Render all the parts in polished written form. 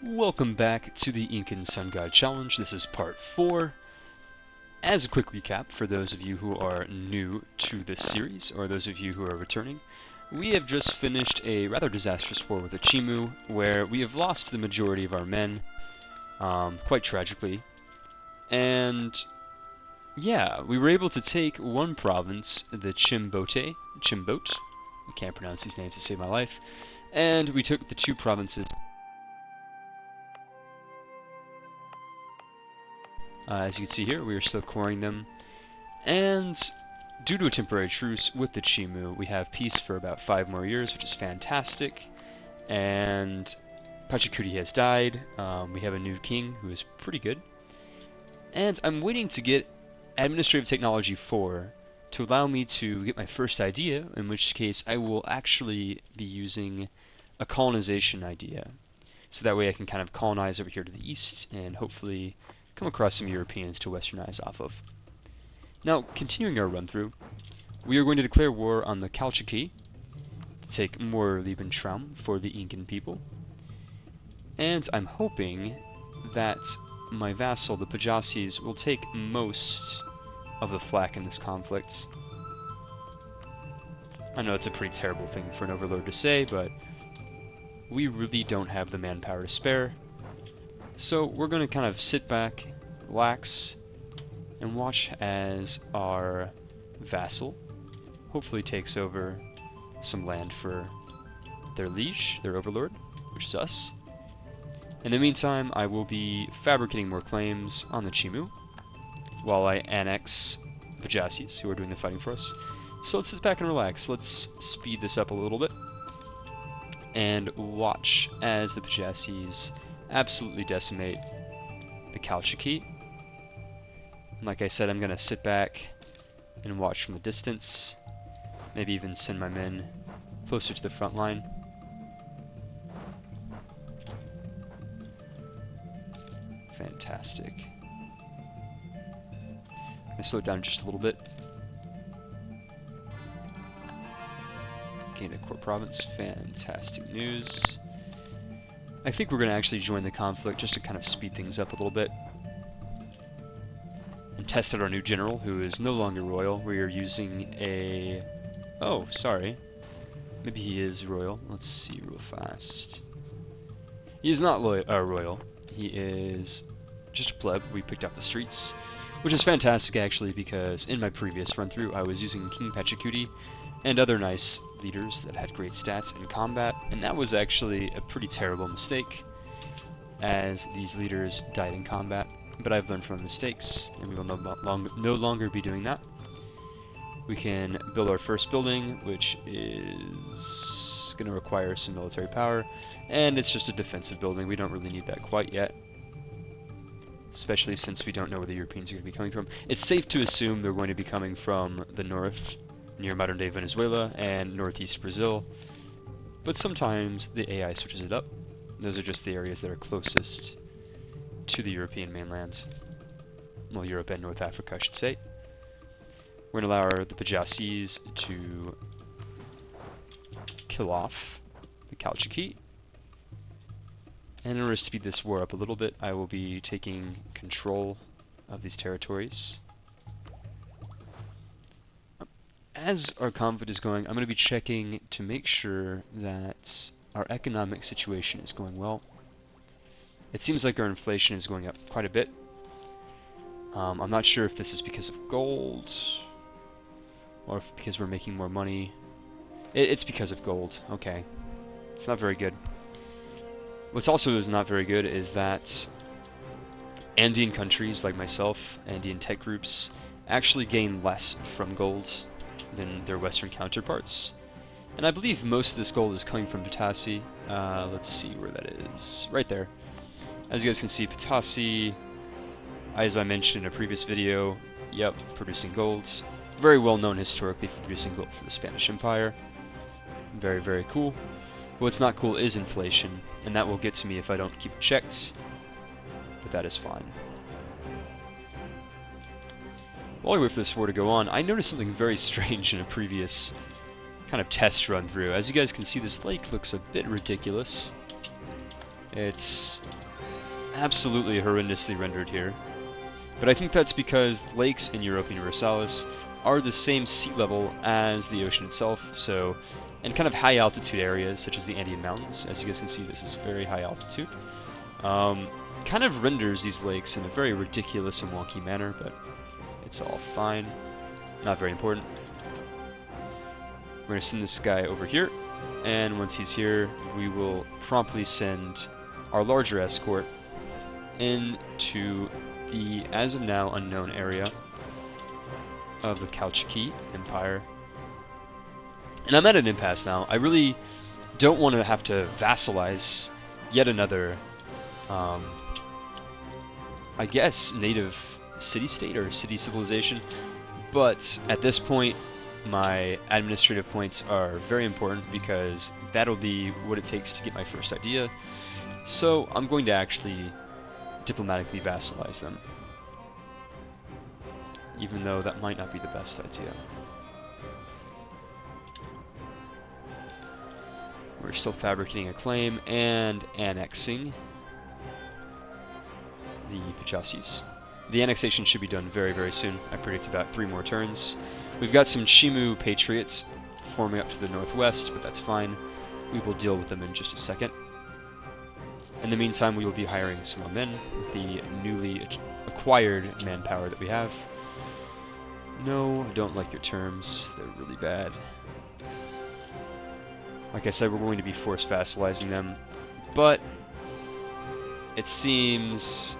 Welcome back to the Incan Sun God Challenge. This is part 4. As a quick recap, for those of you who are new to this series, or those of you who are returning, we have just finished a rather disastrous war with the Chimu, where we have lost the majority of our men, quite tragically. And yeah, we were able to take one province, the Chimbote, I can't pronounce these names to save my life, and we took the two provinces. As you can see here, we are still coring them, and due to a temporary truce with the Chimu, we have peace for about 5 more years, which is fantastic, and Pachacuti has died. We have a new king who is pretty good, and I'm waiting to get Administrative Technology 4 to allow me to get my first idea, in which case I will actually be using a colonization idea, so that way I can kind of colonize over here to the east, and hopefully come across some Europeans to westernize off of. Now, continuing our run-through, we are going to declare war on the Calchaquí to take more Lebensraum for the Incan people, and I'm hoping that my vassal, the Pajasis, will take most of the flak in this conflict. I know it's a pretty terrible thing for an overlord to say, but we really don't have the manpower to spare. So we're going to kind of sit back, relax, and watch as our vassal hopefully takes over some land for their liege, their overlord, which is us. In the meantime, I will be fabricating more claims on the Chimu while I annex the Pajasis, who are doing the fighting for us. So let's sit back and relax. Let's speed this up a little bit and watch as the Pajasis absolutely decimate the Calchaquí. Like I said, I'm going to sit back and watch from the distance, maybe even send my men closer to the front line. Fantastic. I'm going to slow it down just a little bit. Gain a core province. Fantastic news. I think we're going to actually join the conflict just to kind of speed things up a little bit. And test out our new general, who is no longer royal. We are using a... Oh, sorry. Maybe he is royal. Let's see real fast. He is not royal. He is just a pleb. We picked up the streets, which is fantastic actually, because in my previous run-through I was using King Pachacuti and other nice leaders that had great stats in combat, and that was actually a pretty terrible mistake, as these leaders died in combat. But I've learned from mistakes, and we will no longer be doing that. We can build our first building, which is going to require some military power, and it's just a defensive building. We don't really need that quite yet, especially since we don't know where the Europeans are going to be coming from. It's safe to assume they're going to be coming from the north, near modern-day Venezuela and northeast Brazil, but sometimes the AI switches it up. Those are just the areas that are closest to the European mainland. Well, Europe and North Africa, I should say. We're going to allow the Pajasis to kill off the Calchaquí. And in order to speed this war up a little bit, I will be taking control of these territories. As our conflict is going, I'm going to be checking to make sure that our economic situation is going well. It seems like our inflation is going up quite a bit. I'm not sure if this is because of gold, or if because we're making more money. It's because of gold. Okay. It's not very good. What's also is not very good is that Andean countries like myself, Andean tech groups, actually gain less from gold than their Western counterparts. And I believe most of this gold is coming from Patasi. Let's see where that is. Right there. As you guys can see, Patasi, as I mentioned in a previous video, yep, producing gold. Very well known historically for producing gold for the Spanish Empire. Very, very cool. What's not cool is inflation, and that will get to me if I don't keep it checked, but that is fine. While we wait for this war to go on, I noticed something very strange in a previous kind of test run through. As you guys can see, this lake looks a bit ridiculous. It's absolutely horrendously rendered here. But I think that's because the lakes in Europa Universalis are the same sea level as the ocean itself, so, and kind of high altitude areas such as the Andean Mountains. As you guys can see, this is very high altitude. Kind of renders these lakes in a very ridiculous and wonky manner, but it's all fine. Not very important. We're going to send this guy over here, and once he's here, we will promptly send our larger escort into the, as of now, unknown area of the Calchiki Empire. And I'm at an impasse now. I really don't want to have to vassalize yet another, I guess, native city-state or city civilization. But at this point, my administrative points are very important because that'll be what it takes to get my first idea. So I'm going to actually diplomatically vassalize them, even though that might not be the best idea. We're still fabricating a claim and annexing the Pachasis. The annexation should be done very, very soon. I predict about 3 more turns. We've got some Chimu Patriots forming up to the northwest, but that's fine. We will deal with them in just a second. In the meantime, we will be hiring some more men with the newly acquired manpower that we have. No, I don't like your terms. They're really bad. Like I said, we're going to be force vassalizing them, but it seems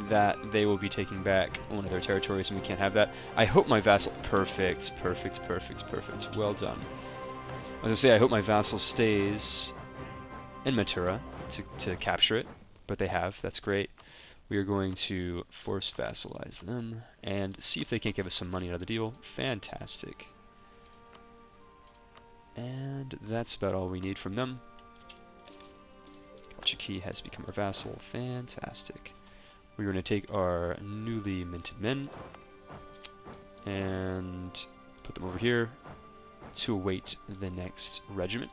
that they will be taking back one of their territories, and we can't have that. I hope my vassal... Perfect, perfect, perfect, perfect. Well done. I was going to say, I hope my vassal stays in Matura to capture it, but they have. That's great. We are going to force vassalize them and see if they can't give us some money out of the deal. Fantastic. And that's about all we need from them. Kalchiki has become our vassal. Fantastic. We're going to take our newly minted men and put them over here to await the next regiment.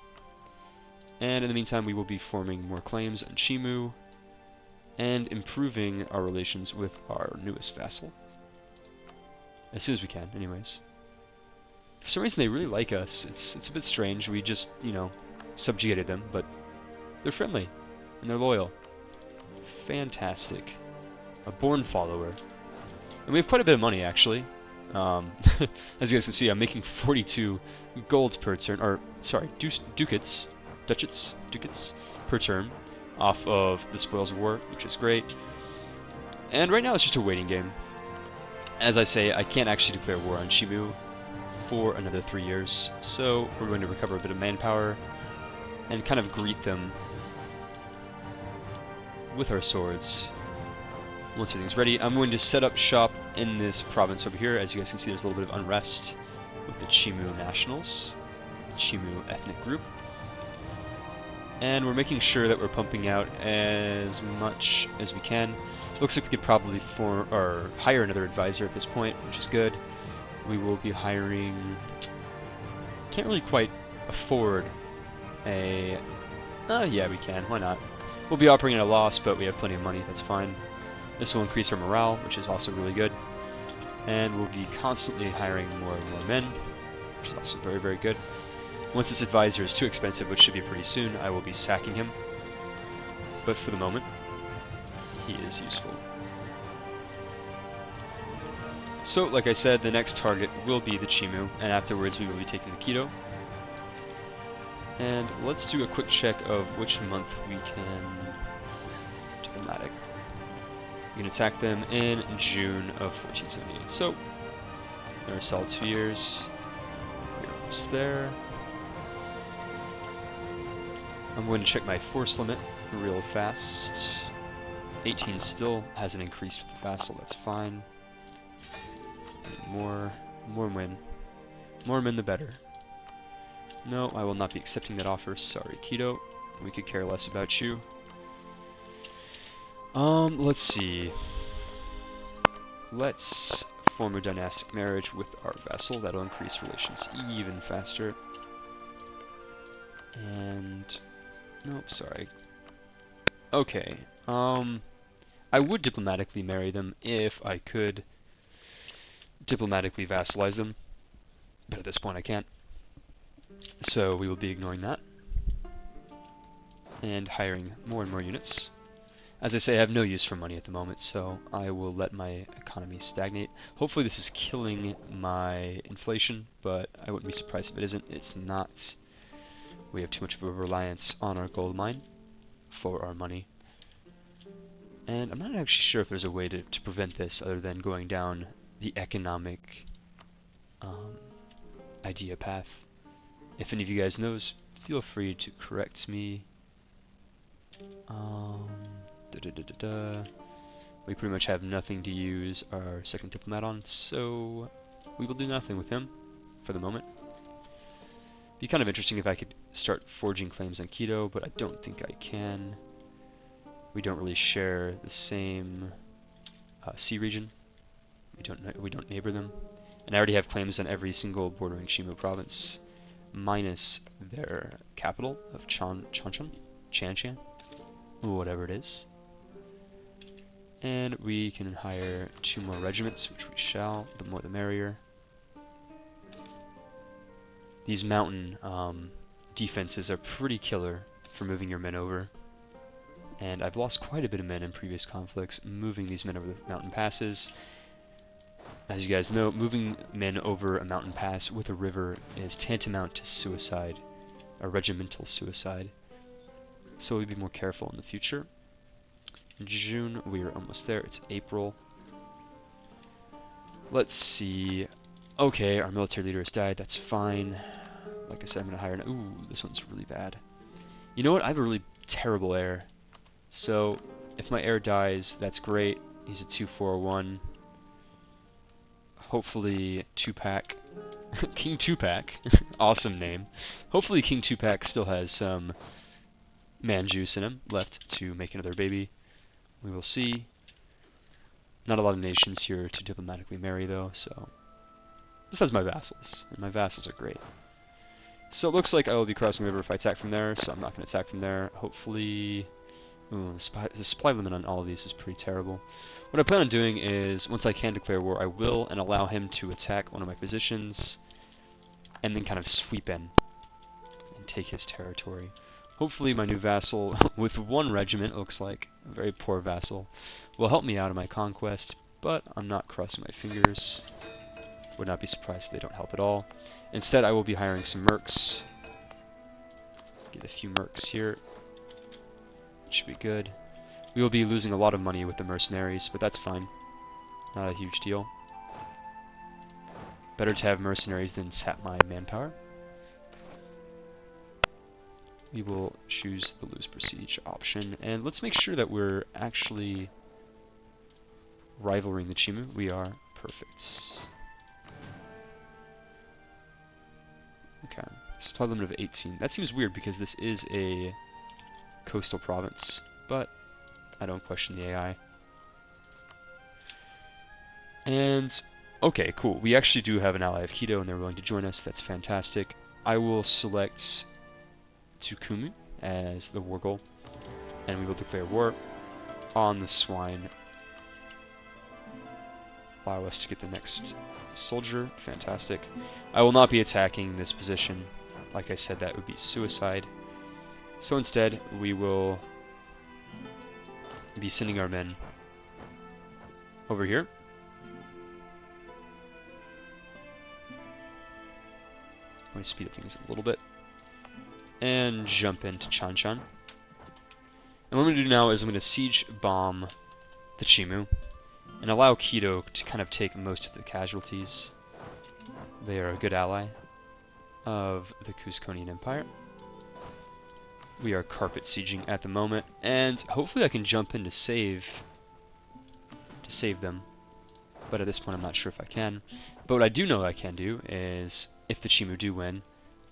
And in the meantime, we will be forming more claims on Chimu and improving our relations with our newest vassal. As soon as we can, anyways. For some reason, they really like us. It's a bit strange. We just, you know, subjugated them, but they're friendly and they're loyal. Fantastic. A born follower. And we have quite a bit of money, actually. As you guys can see, I'm making 42 gold per turn, or, sorry, ducats per turn off of the Spoils of War, which is great. And right now it's just a waiting game. As I say, I can't actually declare war on Chimu for another 3 years, so we're going to recover a bit of manpower and kind of greet them with our swords. Once everything's ready, I'm going to set up shop in this province over here. As you guys can see, there's a little bit of unrest with the Chimu nationals, the Chimu ethnic group. And we're making sure that we're pumping out as much as we can. Looks like we could probably hire another advisor at this point, which is good. We will be hiring... Can't really quite afford a... yeah, we can. Why not? We'll be operating at a loss, but we have plenty of money. That's fine. This will increase our morale, which is also really good. And we'll be constantly hiring more and more men, which is also very, very good. Once this advisor is too expensive, which should be pretty soon, I will be sacking him. But for the moment, he is useful. So, like I said, the next target will be the Chimu, and afterwards we will be taking the Quito. And let's do a quick check of which month we can diplomatic. We can attack them in June of 1478. So, there are solid 2 years. We're almost there. I'm going to check my force limit real fast. 18 still hasn't increased with the vassal, that's fine. More men. More men the better. No, I will not be accepting that offer. Sorry, Quito. We could care less about you. Let's see. Let's form a dynastic marriage with our vassal. That'll increase relations even faster. And... nope, sorry. Okay. I would diplomatically marry them if I could diplomatically vassalize them, but at this point I can't. So we will be ignoring that and hiring more and more units. As I say, I have no use for money at the moment, so I will let my economy stagnate. Hopefully this is killing my inflation, but I wouldn't be surprised if it isn't. It's not. We have too much of a reliance on our gold mine for our money. And I'm not actually sure if there's a way to prevent this other than going down the economic idea path. If any of you guys knows, feel free to correct me. We pretty much have nothing to use our second diplomat on, so we will do nothing with him for the moment. Be kind of interesting if I could start forging claims on Quito, but I don't think I can. We don't really share the same sea region. We don't neighbor them, and I already have claims on every single bordering Shimo province, minus their capital of Chanchan, whatever it is. And we can hire 2 more regiments, which we shall. The more the merrier. These mountain defenses are pretty killer for moving your men over. And I've lost quite a bit of men in previous conflicts moving these men over the mountain passes. As you guys know, moving men over a mountain pass with a river is tantamount to suicide, a regimental suicide. So we'll be more careful in the future. In June, we are almost there. It's April. Let's see. Okay, our military leader has died. That's fine. Like I said, I'm going to hire an... Ooh, this one's really bad. You know what? I have a really terrible heir. So, if my heir dies, that's great. He's a 241. Hopefully, Tupac. King Tupac. Awesome name. Hopefully, King Tupac still has some man juice in him left to make another baby. We will see. Not a lot of nations here to diplomatically marry, though, so... Besides my vassals, and my vassals are great. So it looks like I will be crossing the river if I attack from there, so I'm not going to attack from there. Hopefully... Ooh, the supply limit on all of these is pretty terrible. What I plan on doing is, once I can declare war, I will, and allow him to attack one of my positions, and then kind of sweep in and take his territory. Hopefully my new vassal, with 1 regiment, it looks like, a very poor vassal, will help me out in my conquest, but I'm not crossing my fingers. Would not be surprised if they don't help at all. Instead, I will be hiring some mercs. Get a few mercs here. That should be good. We will be losing a lot of money with the mercenaries, but that's fine. Not a huge deal. Better to have mercenaries than sap my manpower. We will choose the lose prestige option, and let's make sure that we're actually rivaling the Chimu. We are. Perfect. Okay, supply limit of 18. That seems weird because this is a coastal province, but I don't question the AI. And, okay, cool. We actually do have an ally of Quito, and they're willing to join us. That's fantastic. I will select Tukumu as the war goal, and we will declare war on the swine. Allow us to get the next soldier. Fantastic. I will not be attacking this position. Like I said, that would be suicide. So instead, we will be sending our men over here. Let me speed up things a little bit. And jump into Chanchan. And what I'm going to do now is I'm going to siege bomb the Chimu and allow Quito to kind of take most of the casualties. They are a good ally of the Cusconian Empire. We are carpet sieging at the moment, and hopefully I can jump in to save them. But at this point I'm not sure if I can. But what I do know I can do is, if the Chimu do win,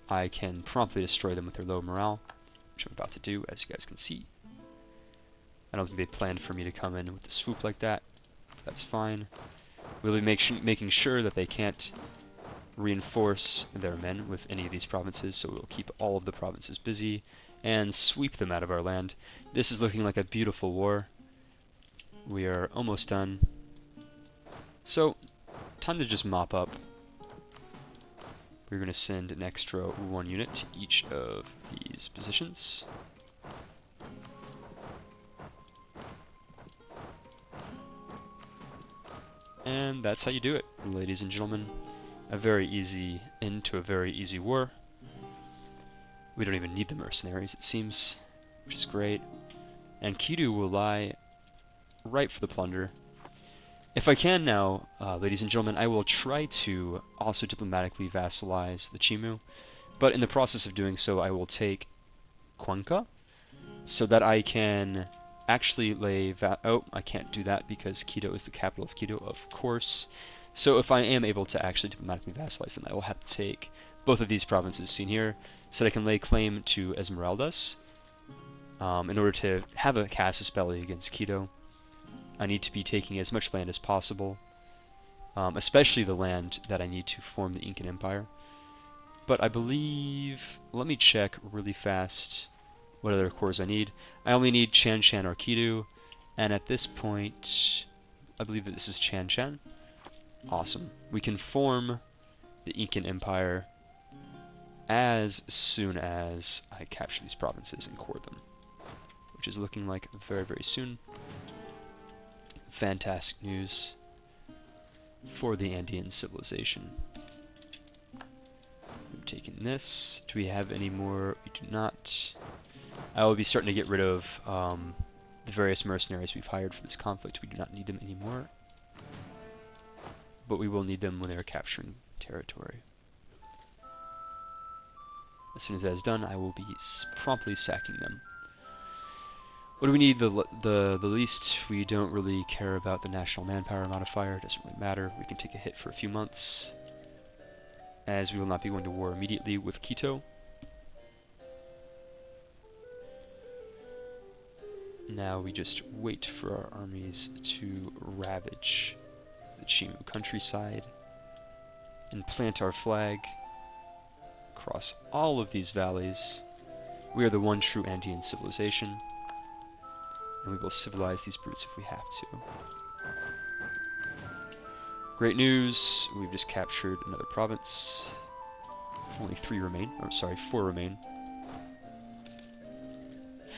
I can promptly destroy them with their low morale, which I'm about to do, as you guys can see. I don't think they planned for me to come in with the swoop like that. That's fine. We'll be making sure that they can't reinforce their men with any of these provinces, so we'll keep all of the provinces busy and sweep them out of our land. This is looking like a beautiful war. We are almost done. So, time to just mop up. We're going to send an extra 1 unit to each of these positions. And that's how you do it, ladies and gentlemen. A very easy end to a very easy war. We don't even need the mercenaries, it seems, which is great. And Kidu will lie ripe for the plunder. If I can now, ladies and gentlemen, I will try to also diplomatically vassalize the Chimu, but in the process of doing so, I will take Cuenca, so that I can actually lay oh, I can't do that because Quito is the capital of Quito, of course. So if I am able to actually diplomatically vassalize them, I will have to take both of these provinces seen here, so that I can lay claim to Esmeraldas. In order to have a casus belli against Quito, I need to be taking as much land as possible, especially the land that I need to form the Incan Empire. But I believe, let me check really fast what other cores I need. I only need Chan Chan or Kidu, and at this point, I believe that this is Chan Chan. Awesome. We can form the Incan Empire as soon as I capture these provinces and core them, which is looking like very, very soon. Fantastic news for the Andean civilization. We've taken this. Do we have any more? We do not. I will be starting to get rid of the various mercenaries we've hired for this conflict. We do not need them anymore, but we will need them when they are capturing territory. As soon as that is done, I will be promptly sacking them. What do we need the least? We don't really care about the national manpower modifier. It doesn't really matter. We can take a hit for a few months, as we will not be going to war immediately with Quito. Now we just wait for our armies to ravage the Chimu countryside and plant our flag across all of these valleys. We are the one true Andean civilization, and we will civilize these brutes if we have to. Great news, we've just captured another province. Only 3 remain, or sorry, 4 remain.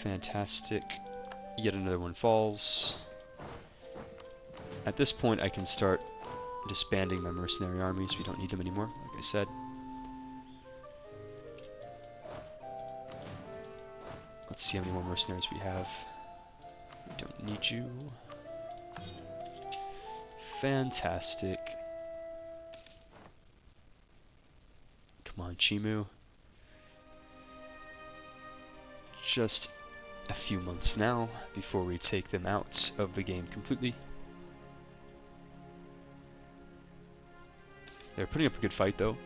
Fantastic. Yet another one falls. At this point I can start disbanding my mercenary armies. We don't need them anymore, like I said. Let's see how many more mercenaries we have. We don't need you. Fantastic. Come on, Chimu. Just a few months now before we take them out of the game completely. They're putting up a good fight though.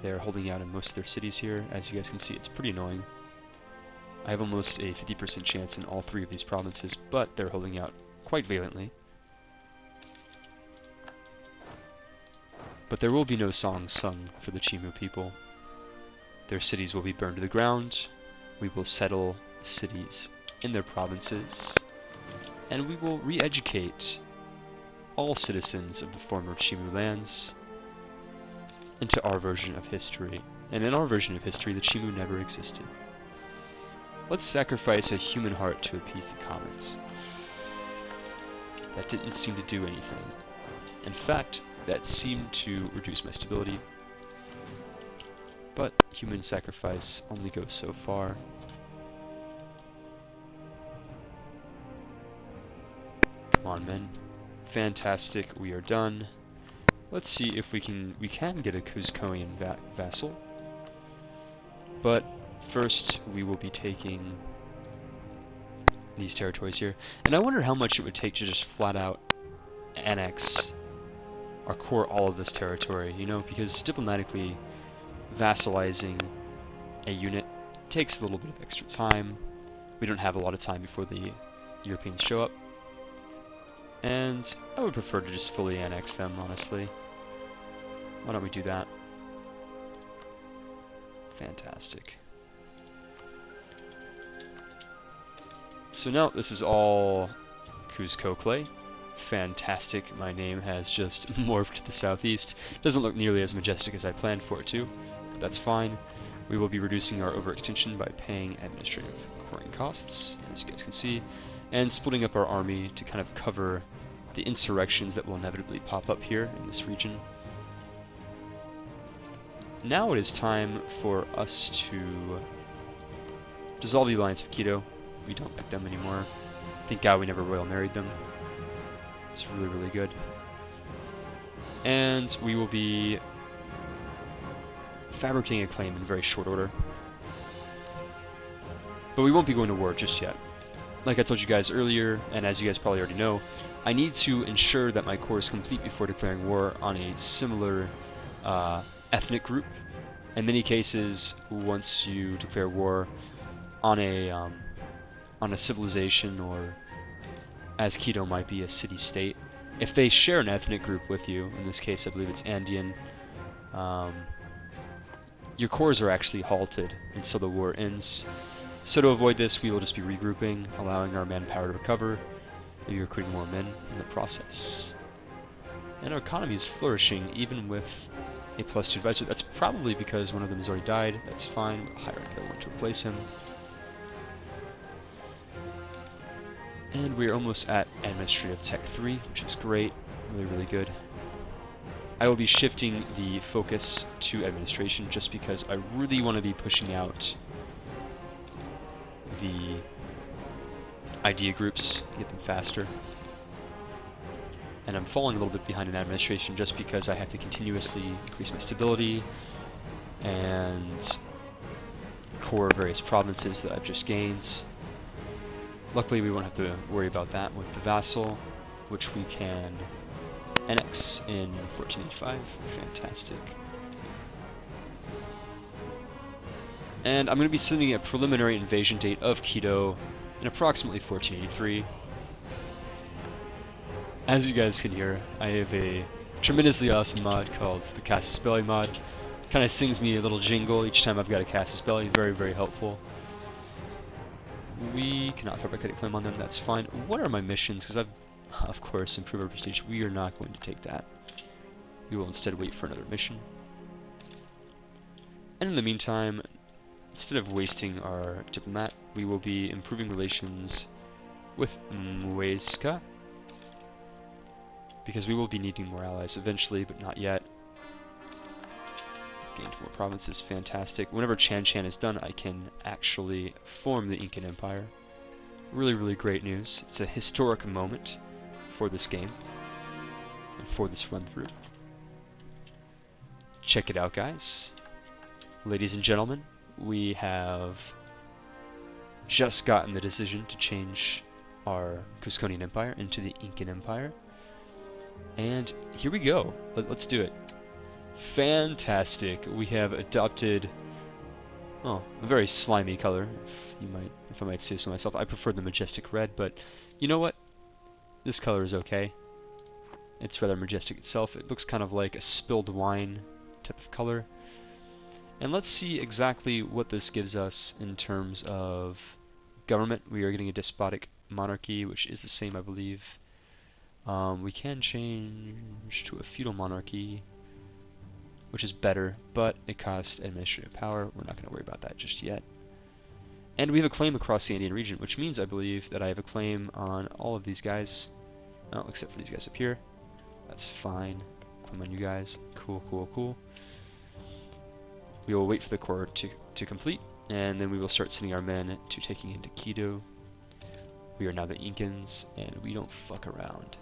They're holding out in most of their cities here. As you guys can see, it's pretty annoying. I have almost a 50% chance in all 3 of these provinces, but they're holding out quite valiantly. But there will be no songs sung for the Chimu people. Their cities will be burned to the ground. We will settle cities in their provinces, and we will re-educate all citizens of the former Chimu lands into our version of history. And in our version of history, the Chimu never existed. Let's sacrifice a human heart to appease the comets. That didn't seem to do anything. In fact, that seemed to reduce my stability. But human sacrifice only goes so far. Come on, men. Fantastic, we are done. Let's see if we can get a Cuscoian vassal. But first, we will be taking these territories here. And I wonder how much it would take to just flat out annex or core all of this territory, you know, because diplomatically vassalizing a unit takes a little bit of extra time. We don't have a lot of time before the Europeans show up. And I would prefer to just fully annex them, honestly. Why don't we do that? Fantastic. So now this is all Cusco clay. Fantastic. My name has just morphed to the southeast. Doesn't look nearly as majestic as I planned for it to, but that's fine. We will be reducing our overextension by paying administrative quarrying costs, as you guys can see, and splitting up our army to kind of cover the insurrections that will inevitably pop up here in this region. Now it is time for us to dissolve the alliance with Quito. We don't like them anymore. Thank God we never royal married them. It's really, really good. And we will be fabricating a claim in very short order. But we won't be going to war just yet. Like I told you guys earlier, and as you guys probably already know, I need to ensure that my core is complete before declaring war on a similar ethnic group. In many cases, once you declare war on a civilization, or as Quito might be, a city-state, if they share an ethnic group with you, in this case I believe it's Andean, your cores are actually halted until the war ends. So to avoid this, we will just be regrouping, allowing our manpower to recover, maybe recruiting more men in the process. And our economy is flourishing, even with a +2 advisor. That's probably because one of them has already died. That's fine. We'll hire another one to replace him. And we're almost at Administrative Tech 3, which is great. Really, really good. I will be shifting the focus to administration just because I really want to be pushing out the idea groups, get them faster. And I'm falling a little bit behind in administration just because I have to continuously increase my stability and core various provinces that I've just gained. Luckily we won't have to worry about that with the vassal, which we can annex in 1485. Fantastic. And I'm going to be sending a preliminary invasion date of Quito in approximately 1483. As you guys can hear, I have a tremendously awesome mod called the Casus Belli mod. Kind of sings me a little jingle each time I've got a Casus Belli. Very, very helpful. We cannot fabricate a claim on them, that's fine. What are my missions? Because I've, of course, improved our prestige. We are not going to take that. We will instead wait for another mission. And in the meantime, instead of wasting our diplomat, we will be improving relations with Muesca, because we will be needing more allies eventually, but not yet. Gained more provinces, fantastic. Whenever Chan is done, I can actually form the Incan Empire. Really, really great news. It's a historic moment for this game and for this run-through. Check it out, guys. Ladies and gentlemen, we have just gotten the decision to change our Cusconian Empire into the Incan Empire. And here we go. Let's do it. Fantastic. We have adopted, oh, a very slimy color, if I might say so myself. I prefer the majestic red, but you know what? This color is okay. It's rather majestic itself. It looks kind of like a spilled wine type of color. And let's see exactly what this gives us in terms of government. We are getting a despotic monarchy, which is the same, I believe. We can change to a feudal monarchy, which is better, but it costs administrative power. We're not going to worry about that just yet. And we have a claim across the Andean region, which means I believe that I have a claim on all of these guys. Oh, except for these guys up here. That's fine. Claim on you guys. Cool, cool, cool. We will wait for the core to complete, and then we will start sending our men to taking into Quito. We are now the Incans, and we don't fuck around.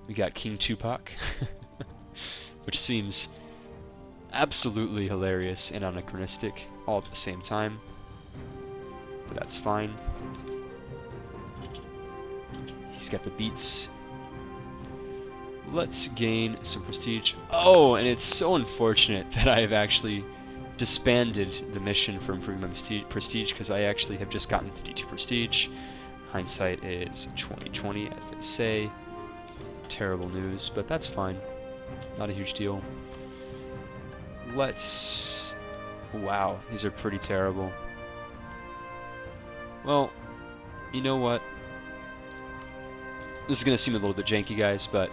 We got King Tupac, which seems absolutely hilarious and anachronistic all at the same time, but that's fine. He's got the beats. Let's gain some prestige. Oh, and it's so unfortunate that I have actually disbanded the mission for improving my prestige, because I actually have just gotten 52 prestige. Hindsight is 20/20, as they say. Terrible news, but that's fine. Not a huge deal. Wow, these are pretty terrible. Well, You know what? This is going to seem a little bit janky, guys, but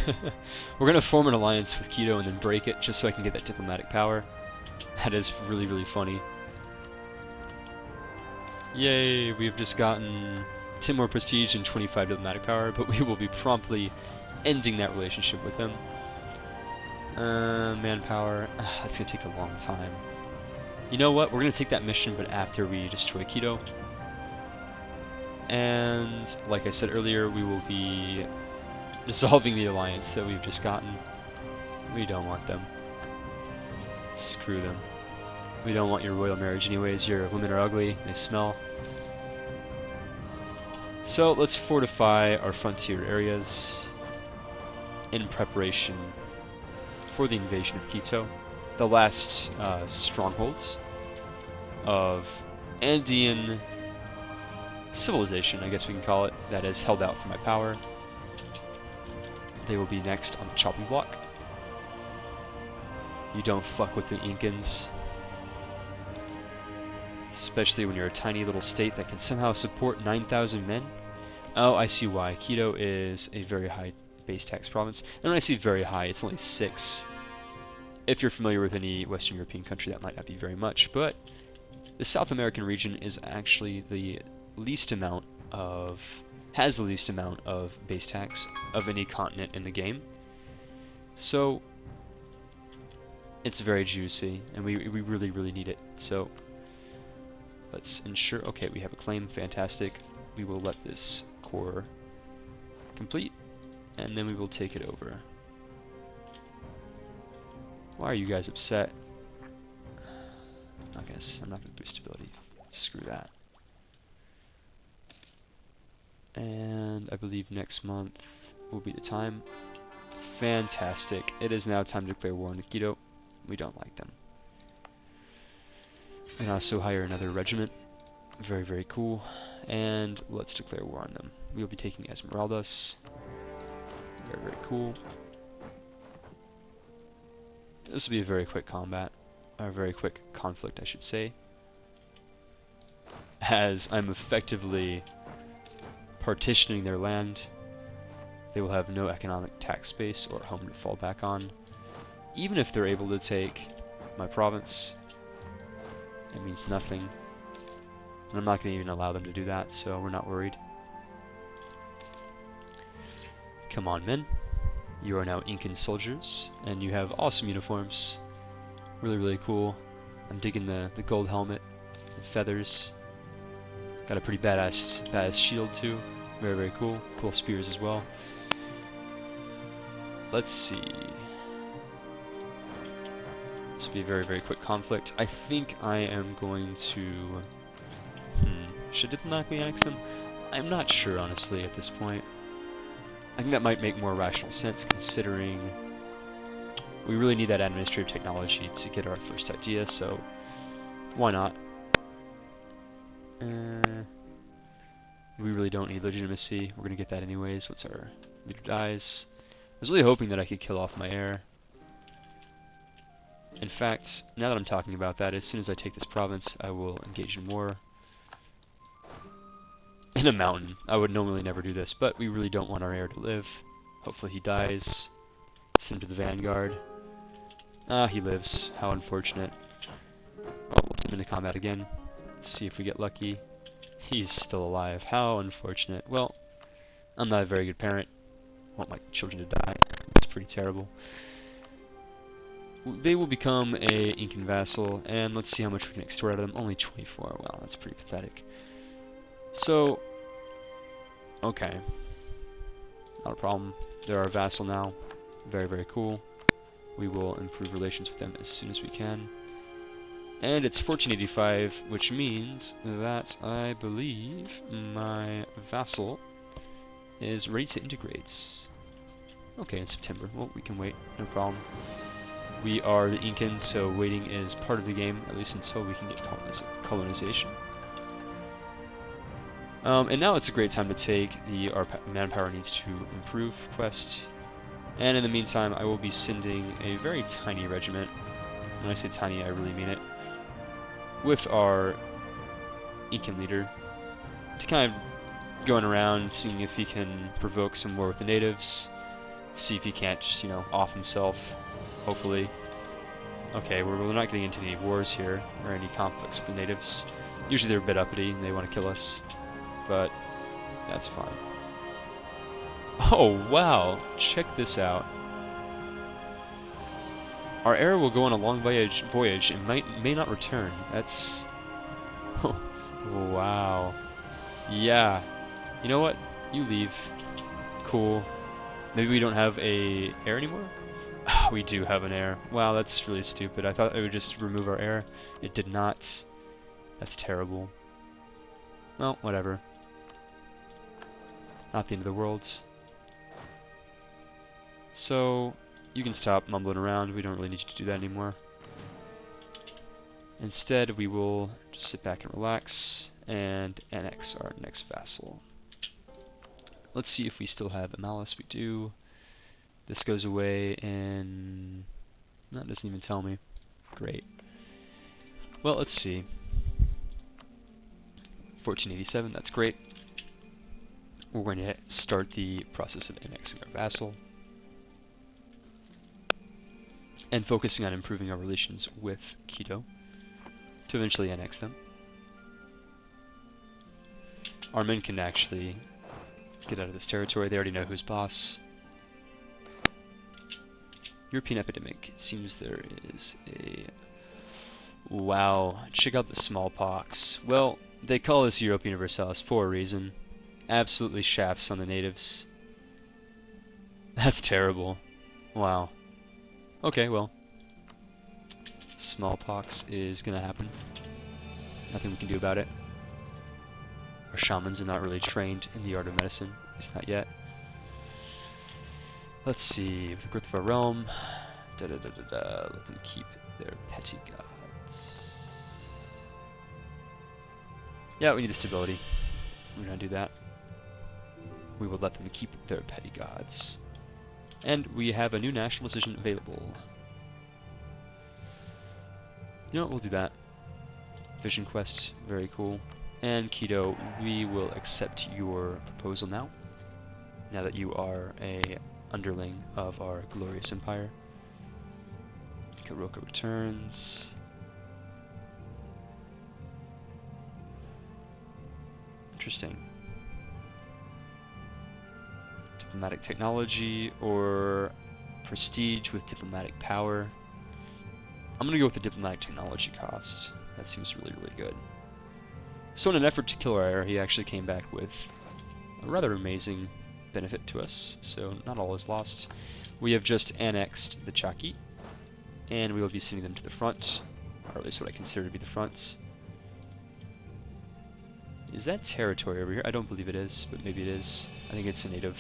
we're going to form an alliance with Quito and then break it just so I can get that diplomatic power. That is really, really funny. Yay, we've just gotten 10 more prestige and 25 diplomatic power, but we will be promptly ending that relationship with them. Manpower, that's going to take a long time. You know what, we're going to take that mission, but after we destroy Quito. And, like I said earlier, we will be dissolving the alliance that we've just gotten. We don't want them. Screw them. We don't want your royal marriage anyways. Your women are ugly, they smell. So let's fortify our frontier areas in preparation for the invasion of Quito. The last strongholds of Andean civilization, I guess we can call it, that is held out for my power. They will be next on the chopping block. You don't fuck with the Incans. Especially when you're a tiny little state that can somehow support 9,000 men. Oh, I see why. Quito is a very high base tax province. And when I say very high, it's only 6. If you're familiar with any Western European country, that might not be very much. But the South American region is actually the least amount of... has the least amount of base tax of any continent in the game. So it's very juicy, and we really, really need it. So let's ensure... Okay, we have a claim. Fantastic. We will let this core complete, and then we will take it over. Why are you guys upset? I guess I'm not going to boost ability. Screw that. And I believe next month will be the time. Fantastic. It is now time to declare war on Quito. We don't like them. And also hire another regiment. Very, very cool. And let's declare war on them. We'll be taking Esmeraldas. Very, very cool. This will be a very quick combat. A very quick conflict, I should say. As I'm effectively partitioning their land, they will have no economic tax base or home to fall back on. Even if they're able to take my province, it means nothing. And I'm not going to even allow them to do that, so we're not worried. Come on, men. You are now Incan soldiers, and you have awesome uniforms. Really, really cool. I'm digging the gold helmet, the feathers. Got a pretty badass shield too. Very, very cool. Cool spears as well. Let's see. This will be a very, very quick conflict. I think I am going to... should I diplomatically annex them? I'm not sure, honestly, at this point. I think that might make more rational sense, considering we really need that administrative technology to get our first idea, so why not? We really don't need legitimacy. We're going to get that anyways once our leader dies. I was really hoping that I could kill off my heir. In fact, now that I'm talking about that, as soon as I take this province, I will engage in war. In a mountain. I would normally never do this, but we really don't want our heir to live. Hopefully he dies. Send him to the vanguard. Ah, he lives. How unfortunate. Well, we'll send him into combat again. Let's see if we get lucky. He's still alive. How unfortunate. Well, I'm not a very good parent. I want my children to die. It's pretty terrible. They will become a Incan vassal, and let's see how much we can extort out of them. Only 24. Wow, that's pretty pathetic. So, okay. Not a problem. They're our vassal now. Very, very cool. We will improve relations with them as soon as we can. And it's 1485, which means that I believe my vassal is ready to integrate. Okay, in September. Well, we can wait. No problem. We are the Incan, so waiting is part of the game, at least until we can get colonization. And now it's a great time to take the Our Manpower Needs to Improve quest. And in the meantime, I will be sending a very tiny regiment. When I say tiny, I really mean it. With our Incan leader to kind of going around, seeing if he can provoke some war with the natives. See if he can't just, you know, off himself, hopefully. Okay, we're not getting into any wars here, or any conflicts with the natives. Usually they're a bit uppity, and they want to kill us. But, that's fine. Oh, wow! Check this out. Our heir will go on a long voyage and may not return. That's... wow. Yeah. You know what? You leave. Cool. Maybe we don't have a heir anymore? We do have an heir. Wow, that's really stupid. I thought it would just remove our heir. It did not. That's terrible. Well, whatever. Not the end of the world. So, you can stop mumbling around. We don't really need you to do that anymore. Instead, we will just sit back and relax and annex our next vassal. Let's see if we still have a malice. We do. This goes away in... No, it doesn't even tell me. Great. Well, let's see. 1487, that's great. We're going to start the process of annexing our vassal and focusing on improving our relations with Quito to eventually annex them. Our men can actually get out of this territory. They already know who's boss. European epidemic. It seems there is a... Wow, check out the smallpox. Well, they call this Europa Universalis for a reason. Absolutely shafts on the natives. That's terrible. Wow. Okay, well. Smallpox is gonna happen. Nothing we can do about it. Our shamans are not really trained in the art of medicine. At least not yet. Let's see, with the growth of our realm, let them keep their petty gods. Yeah, we need the stability. We're gonna do that. We will let them keep their petty gods. And we have a new national decision available. You know what, we'll do that. Vision quest, very cool. And Quito, we will accept your proposal now. Now that you are a underling of our glorious empire. Karoka returns. Interesting. Diplomatic technology or prestige with diplomatic power. I'm gonna go with the diplomatic technology cost. That seems really, really good. So in an effort to kill our heir, he actually came back with a rather amazing benefit to us, so not all is lost. We have just annexed the Chaki, and we will be sending them to the front, or at least what I consider to be the front. Is that territory over here? I don't believe it is, but maybe it is. I think it's a native.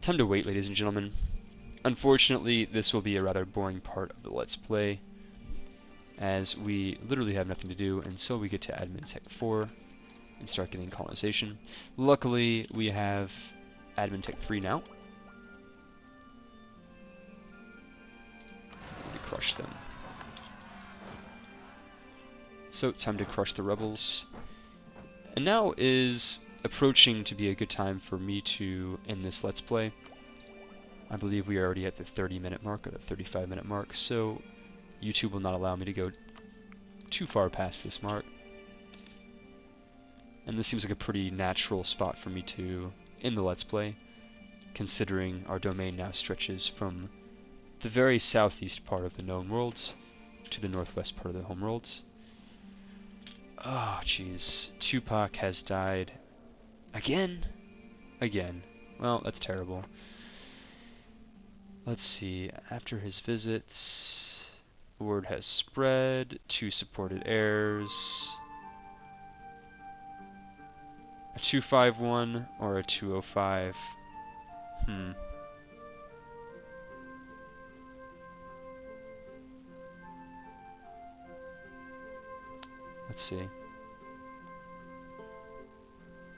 Time to wait, ladies and gentlemen. Unfortunately, this will be a rather boring part of the Let's Play, as we literally have nothing to do until we get to Admin Tech 4 and start getting colonization. Luckily, we have Admin Tech 3 now. We crush them. So, time to crush the rebels. And now is approaching to be a good time for me to end this Let's Play. I believe we are already at the 30-minute mark, or the 35-minute mark, so YouTube will not allow me to go too far past this mark. And this seems like a pretty natural spot for me to end the Let's Play, considering our domain now stretches from the very southeast part of the known worlds to the northwest part of the homeworlds. Oh, jeez. Tupac has died. Again? Again. Well, that's terrible. Let's see. After his visits, word has spread. 2 supported heirs. A 251 or a 205. Let's see.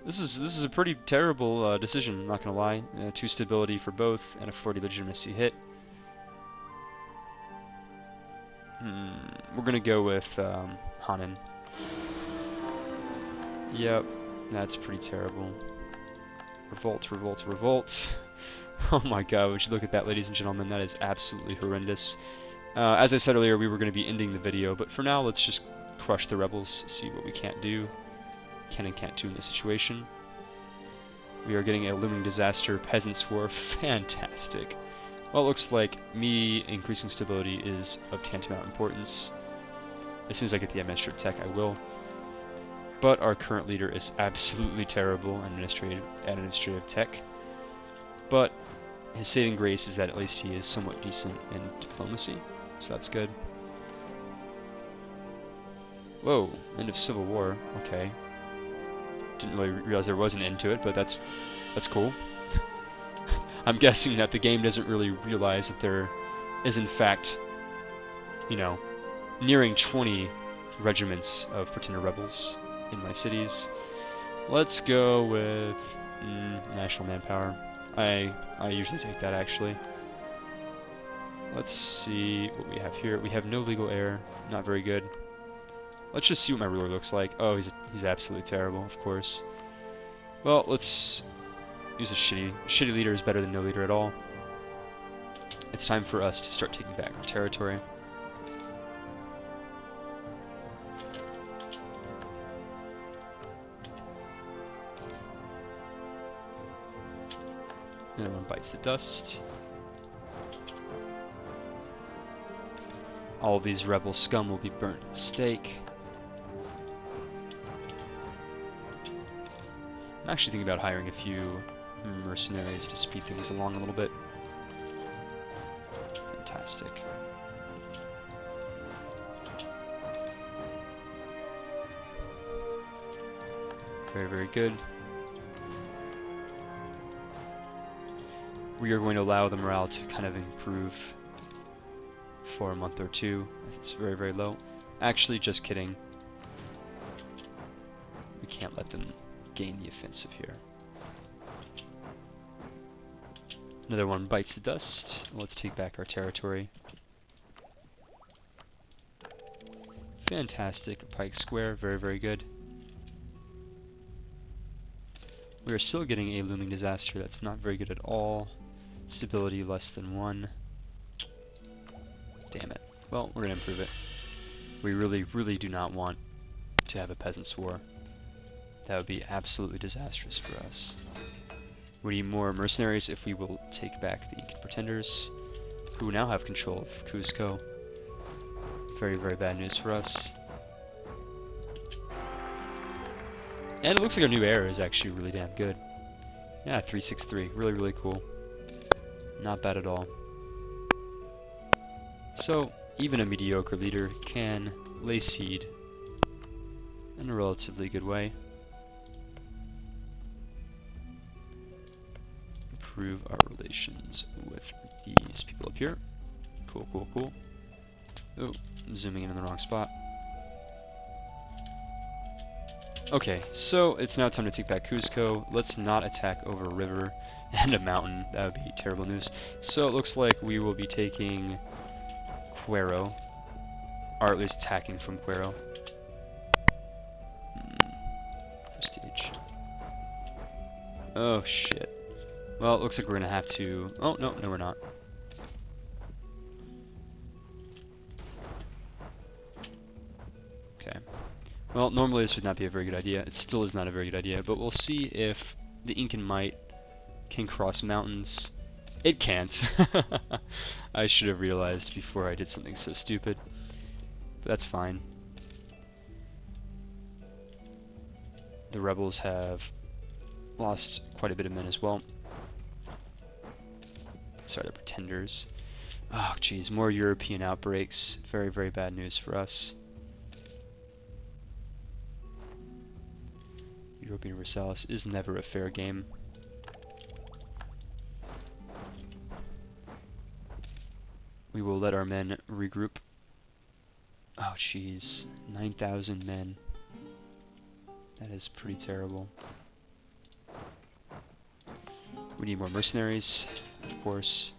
This is a pretty terrible decision, I'm not gonna lie. 2 stability for both and a 40 legitimacy hit. We're gonna go with Hanan. Yep. That's pretty terrible. Revolt, revolt, revolt. Oh my god, would you look at that, ladies and gentlemen? That is absolutely horrendous. As I said earlier, we were going to be ending the video, but for now, let's just crush the rebels, see what we can't do. Can and can't do in this situation. We are getting a looming disaster, peasants war, fantastic. Well, it looks like me increasing stability is of tantamount importance. As soon as I get the administrative tech, I will. But our current leader is absolutely terrible in administrative tech. But his saving grace is that at least he is somewhat decent in diplomacy, so that's good. Whoa, end of Civil War, okay. Didn't really realize there was an end to it, but that's cool. I'm guessing that the game doesn't really realize that there is in fact, you know, nearing 20 regiments of pretender rebels in my cities. Let's go with national manpower. I usually take that actually. Let's see what we have here. We have no legal heir, not very good. Let's just see what my ruler looks like. Oh, he's absolutely terrible, of course. Well, let's use a shitty leader is better than no leader at all. It's time for us to start taking back our territory. And everyone bites the dust. All these rebel scum will be burnt at the stake. I'm actually thinking about hiring a few mercenaries to speed things along a little bit. Fantastic. Very, very good. We are going to allow the morale to kind of improve for a month or two, as it's very, very low. Actually, just kidding. We can't let them gain the offensive here. Another one bites the dust. Let's take back our territory. Fantastic. Pike Square, very, very good. We are still getting a looming disaster. That's not very good at all. Stability less than 1. Damn it. Well, we're going to improve it. We really, really do not want to have a peasants' war. That would be absolutely disastrous for us. We need more mercenaries if we will take back the Incan pretenders, who now have control of Cusco. Very, very bad news for us. And it looks like our new heir is actually really damn good. Yeah, 363. Really, really cool. Not bad at all. So, even a mediocre leader can lay seed in a relatively good way. Improve our relations with these people up here. Cool, cool, cool. Oh, I'm zooming in the wrong spot. Okay, so it's now time to take back Cusco. Let's not attack over a river and a mountain. That would be terrible news. So it looks like we will be taking Cuero, or at least attacking from Cuero. Prestige. Oh shit. Well, it looks like we're gonna have to... Oh, no, we're not. Okay. Well, normally this would not be a very good idea. It still is not a very good idea, but we'll see if the Incan might can cross mountains. It can't. I should have realized before I did something so stupid. But that's fine. The rebels have lost quite a bit of men as well. Sorry, they're pretenders. Oh, geez, more European outbreaks. Very, very bad news for us. Europa Universalis is never a fair game. We will let our men regroup. Oh, jeez. 9,000 men. That is pretty terrible. We need more mercenaries, of course.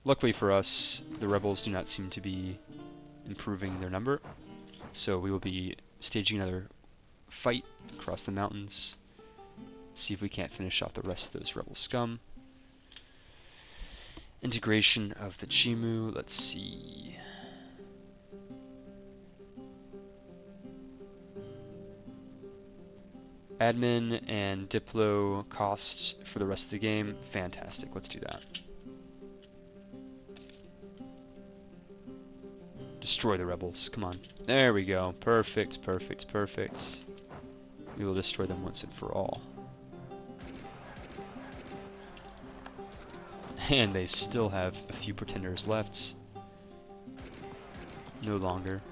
Luckily for us, the rebels do not seem to be improving their number, so we will be staging another fight across the mountains. See if we can't finish off the rest of those rebel scum. Integration of the Chimu, let's see. Admin and Diplo costs for the rest of the game, fantastic, let's do that. Destroy the rebels, come on. There we go, perfect, perfect, perfect. We will destroy them once and for all. And they still have a few pretenders left. No longer.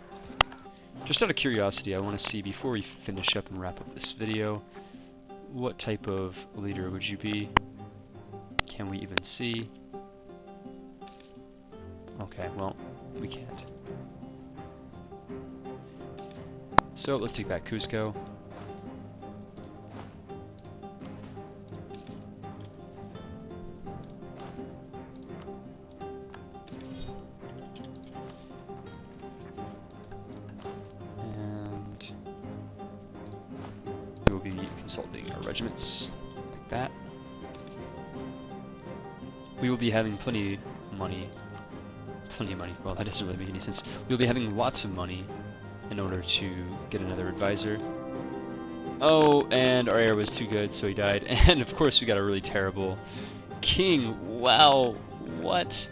Just out of curiosity, I want to see, before we finish up and wrap up this video, what type of leader would you be? Can we even see? Okay, well, we can't. So let's take back Cusco. Consulting our regiments, like that. We will be having plenty of money. Well, that doesn't really make any sense. We'll be having lots of money in order to get another advisor. Oh, and our heir was too good, so he died. And of course we got a really terrible king. Wow, what?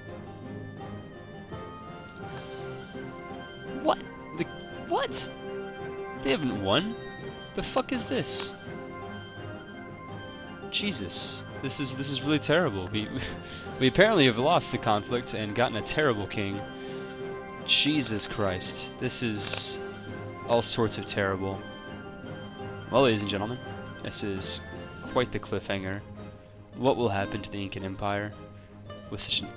What? What? They haven't won? The fuck is this? Jesus, this is really terrible. We apparently have lost the conflict and gotten a terrible king. Jesus Christ, this is all sorts of terrible. Well, ladies and gentlemen, this is quite the cliffhanger. What will happen to the Incan Empire with such an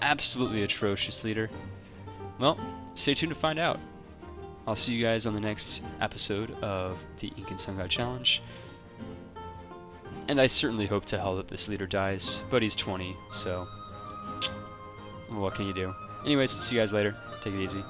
absolutely atrocious leader? Well, stay tuned to find out. I'll see you guys on the next episode of the Incan Sun God Challenge. And I certainly hope to hell that this leader dies, but he's 20, so what can you do? Anyways, see you guys later. Take it easy.